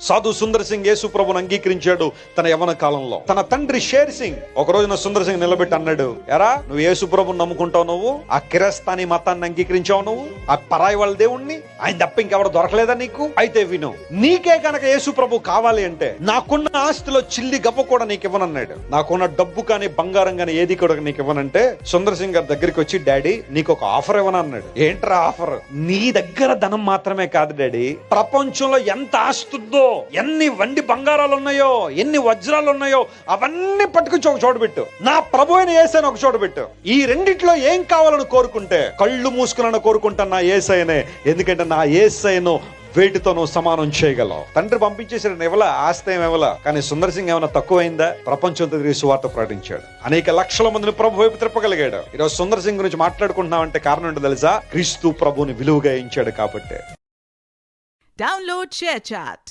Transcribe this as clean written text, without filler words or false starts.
సాధు సుందర్ సింగ్ యేసు ప్రభుని అంగీకరించాడు తన యవ్వన కాలంలో. తన తండ్రి షేర్ సింగ్ ఒక రోజున సుందర్ సింగ్ నిలబెట్టి అన్నాడు, ఎరా నువ్వు యేసు ప్రభుని నమ్ముకుంటావు, నువ్వు ఆ కిరస్తానీ మతాన్ని అంగీకరించావు, నువ్వు ఆ పరాయి వాళ్ళ దేవుణ్ణి, ఆయన తప్ప ఇంకెవరు దొరకలేదా నీకు? అయితే విను, నీకే కనుక యేసు ప్రభు కావాలి అంటే నాకున్న ఆస్తిలో చిల్లి గవ్వ కూడా నీకు ఇవ్వనన్నాడు. నాకున్న డబ్బు కానీ బంగారం కానీ ఏది కూడా నీకు ఇవ్వనంటే సుందర్ సింగ్ గారి దగ్గరికి వచ్చి, డాడీ నీకు ఒక ఆఫర్ ఇవ్వనన్నాడు. ఏంట్రా ఆఫర్? నీ దగ్గర ధనం మాత్రమే కాదు డాడీ, ప్రపంచంలో ఎంత ఆస్తుందో, ఎన్ని వండి బంగారాలు ఉన్నాయో, ఎన్ని వజ్రాలు ఉన్నాయో అవన్నీ పట్టుకుని ఒక చోట పెట్టు, నా ప్రభు అయిన యేసయ్యను ఒక చోట పెట్టు. ఈ రెండిట్లో ఏం కావాలని కోరుకుంటే కళ్ళు మూసుకున్న కోరుకుంటా నా యేసయ్యనే, ఎందుకంటే నా యేసయ్యను వేటితో నువ్వు సమానం చేయగలవు. తండ్రి పంపించేసిన ఇవ్వల, ఆస్తి ఏమి ఇవ్వల, కానీ సుందర్ సింగ్ ఏమైనా తక్కువైందా? ప్రపంచంతో తిరిగి సువార్త ప్రకటించాడు, అనేక లక్షల మందిని ప్రభు వైపు తిప్పగలిగాడు. ఈరోజు సుందర్ సింగ్ గురించి మాట్లాడుకుంటున్నామంటే కారణం ఏంటో తెలుసా? క్రీస్తు ప్రభుని విలువగా ఎంచాడు కాబట్టి. Download ShareChat.